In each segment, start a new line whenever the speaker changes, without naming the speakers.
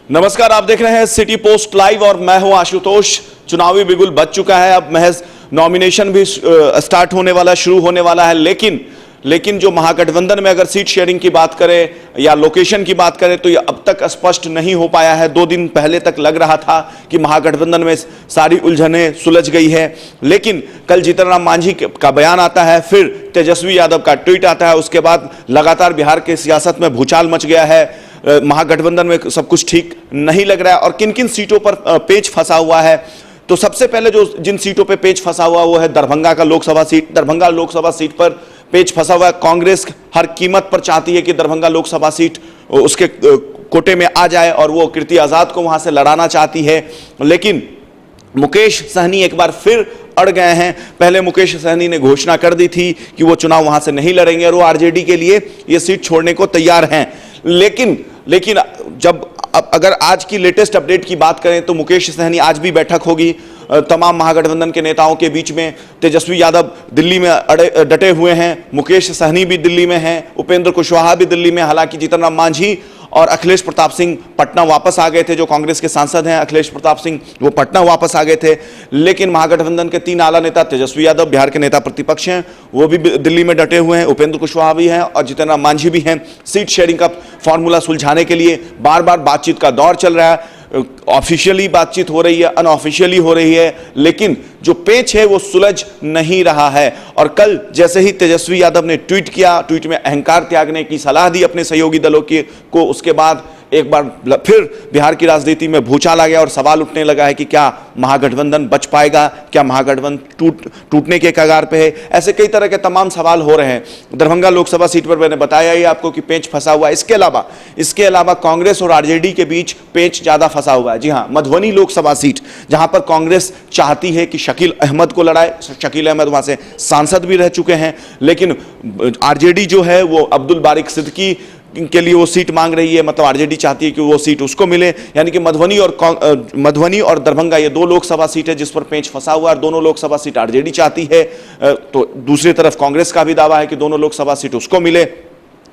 नमस्कार, आप देख रहे हैं सिटी पोस्ट लाइव और मैं हूं आशुतोष। चुनावी बिगुल बज चुका है, अब महज नॉमिनेशन भी स्टार्ट होने वाला, शुरू होने वाला है। लेकिन जो महागठबंधन में अगर सीट शेयरिंग की बात करें या लोकेशन की बात करें तो ये अब तक स्पष्ट नहीं हो पाया है। 2 दिन पहले तक लग रहा था कि महागठबंधन में सारी उलझनें सुलझ गई है, लेकिन कल जीतन राम मांझी का बयान आता है, फिर तेजस्वी यादव का ट्वीट आता है, उसके बाद लगातार बिहार के सियासत में भूचाल मच गया है। महागठबंधन में सब कुछ ठीक नहीं लग रहा है और किन किन सीटों पर पेच फंसा हुआ है। तो सबसे पहले जो जिन सीटों पे पेच फंसा हुआ वो है दरभंगा का लोकसभा सीट। दरभंगा लोकसभा सीट पर पेच फंसा हुआ है। कांग्रेस हर कीमत पर चाहती है कि दरभंगा लोकसभा सीट उसके कोटे में आ जाए और वो कीर्ति आजाद को वहां से लड़ाना चाहती है, लेकिन मुकेश सहनी एक बार फिर अड़ गए हैं। पहले मुकेश सहनी ने घोषणा कर दी थी कि वो चुनाव वहां से नहीं लड़ेंगे और वो आरजेडी के लिए ये सीट छोड़ने को तैयार हैं। लेकिन जब अगर आज की लेटेस्ट अपडेट की बात करें तो मुकेश सहनी आज भी बैठक होगी तमाम महागठबंधन के नेताओं के बीच में। तेजस्वी यादव दिल्ली में डटे हुए हैं, मुकेश सहनी भी दिल्ली में हैं, उपेंद्र कुशवाहा भी दिल्ली में। हालांकि जीतन राम मांझी और अखिलेश प्रताप सिंह पटना वापस आ गए थे। जो कांग्रेस के सांसद हैं अखिलेश प्रताप सिंह, वो पटना वापस आ गए थे। लेकिन महागठबंधन के 3 आला नेता, तेजस्वी यादव बिहार के नेता प्रतिपक्ष हैं, वो भी दिल्ली में डटे हुए हैं, उपेंद्र कुशवाहा भी हैं और जीतन राम मांझी भी हैं। सीट शेयरिंग का फॉर्मूला सुलझाने के लिए बार बार बातचीत का दौर चल रहा है। ऑफिशियली बातचीत हो रही है, अनऑफिशियली हो रही है, लेकिन जो पेच है वो सुलझ नहीं रहा है। और कल जैसे ही तेजस्वी यादव ने ट्वीट किया, ट्वीट में अहंकार त्यागने की सलाह दी अपने सहयोगी दलों को, उसके बाद एक बार फिर बिहार की राजनीति में भूचाल आ गया और सवाल उठने लगा है कि क्या महागठबंधन बच पाएगा, क्या महागठबंधन टूटने के कगार पे है। ऐसे कई तरह के तमाम सवाल हो रहे हैं। दरभंगा लोकसभा सीट पर मैंने बताया ही आपको कि पेच फंसा हुआ है। इसके अलावा कांग्रेस और आरजेडी के बीच पेच ज्यादा फंसा हुआ है। जी हाँ, मधुबनी लोकसभा सीट जहां पर कांग्रेस चाहती है कि शकील अहमद को लड़ाए। शकील अहमद वहां से सांसद भी रह चुके हैं, लेकिन आरजेडी जो है वो अब्दुल बारिक सिद्दीकी के लिए वो सीट मांग रही है। मतलब आरजेडी चाहती है कि वो सीट उसको मिले। यानी कि मधुबनी और दरभंगा ये 2 लोकसभा सीट है जिस पर पेच फंसा हुआ है। दोनों लोकसभा सीट आरजेडी चाहती है, तो दूसरी तरफ कांग्रेस का भी दावा है कि दोनों लोकसभा सीट उसको मिले।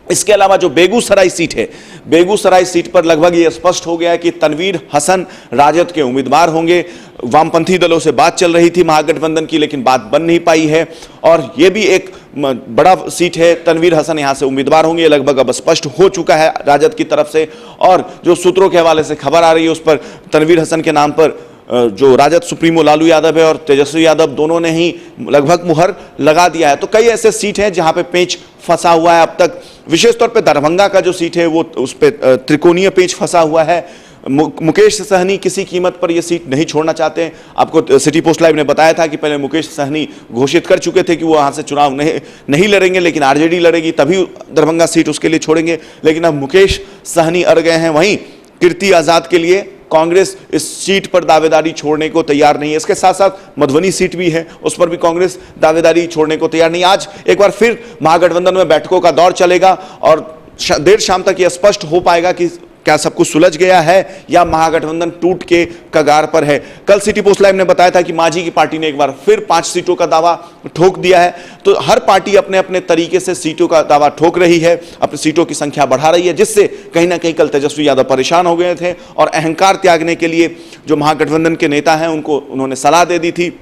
इसके अलावा जो बेगूसराय सीट है, बेगूसराय सीट पर लगभग ये स्पष्ट हो गया है कि तनवीर हसन राजद के उम्मीदवार होंगे। वामपंथी दलों से बात चल रही थी महागठबंधन की, लेकिन बात बन नहीं पाई है और ये भी एक बड़ा सीट है। तनवीर हसन यहां से उम्मीदवार होंगे, लगभग अब स्पष्ट हो चुका है राजद की तरफ से। और जो सूत्रों के हवाले से खबर आ रही है उस पर तनवीर हसन के नाम पर जो राजद सुप्रीमो लालू यादव है और तेजस्वी यादव दोनों ने ही लगभग मुहर लगा दिया है। तो कई ऐसे सीट हैं जहां पे पेच फंसा हुआ है अब तक। विशेष तौर पे दरभंगा का जो सीट है वो उस पर त्रिकोणीय पेच फंसा हुआ है। मुकेश सहनी किसी कीमत पर यह सीट नहीं छोड़ना चाहते हैं। आपको सिटी पोस्ट लाइव ने बताया था कि पहले मुकेश सहनी घोषित कर चुके थे कि वो वहां से चुनाव नहीं लड़ेंगे, लेकिन आरजेडी लड़ेगी तभी दरभंगा सीट उसके लिए छोड़ेंगे। लेकिन अब मुकेश सहनी अड़ गए हैं। वहीं कीर्ति आजाद के लिए कांग्रेस इस सीट पर दावेदारी छोड़ने को तैयार नहीं है। इसके साथ साथ मधुबनी सीट भी है, उस पर भी कांग्रेस दावेदारी छोड़ने को तैयार नहीं। आज एक बार फिर महागठबंधन में बैठकों का दौर चलेगा और देर शाम तक यह स्पष्ट हो पाएगा कि क्या सब कुछ सुलझ गया है या महागठबंधन टूट के कगार पर है। कल सिटी पोस्ट लाइव ने बताया था कि मांझी की पार्टी ने एक बार फिर 5 सीटों का दावा ठोक दिया है। तो हर पार्टी अपने अपने तरीके से सीटों का दावा ठोक रही है, अपनी सीटों की संख्या बढ़ा रही है, जिससे कहीं ना कहीं कल तेजस्वी यादव परेशान हो गए थे और अहंकार त्यागने के लिए जो महागठबंधन के नेता हैं उन्होंने सलाह दे दी थी,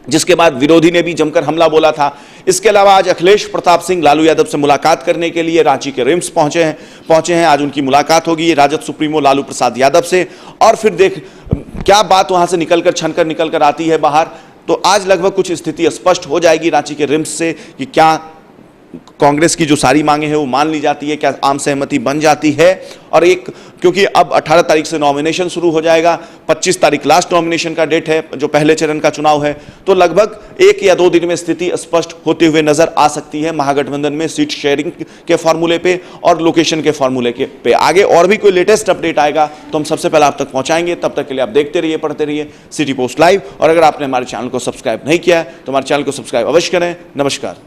जिसके बाद विरोधी ने भी जमकर हमला बोला था। इसके अलावा आज अखिलेश प्रताप सिंह लालू यादव से मुलाकात करने के लिए रांची के रिम्स पहुंचे हैं। आज उनकी मुलाकात होगी राजद सुप्रीमो लालू प्रसाद यादव से और फिर देख क्या बात वहां से छनकर निकलकर आती है बाहर। तो आज लगभग कुछ स्थिति स्पष्ट हो जाएगी रांची के रिम्स से कि क्या कांग्रेस की जो सारी मांगे हैं वो मान ली जाती है, क्या आम सहमति बन जाती है। और क्योंकि अब 18 तारीख से नॉमिनेशन शुरू हो जाएगा, 25 तारीख लास्ट नॉमिनेशन का डेट है जो पहले चरण का चुनाव है, तो लगभग 1 या 2 दिन में स्थिति स्पष्ट होते हुए नजर आ सकती है महागठबंधन में सीट शेयरिंग के फॉर्मूले पे और लोकेशन के फॉर्मूले पे। आगे और भी कोई लेटेस्ट अपडेट आएगा तो हम सबसे पहले आप तक पहुंचाएंगे। तब तक के लिए आप देखते रहिए, पढ़ते रहिए सिटी पोस्ट लाइव। और अगर आपने हमारे चैनल को सब्सक्राइब नहीं किया है तो हमारे चैनल को सब्सक्राइब अवश्य करें। नमस्कार।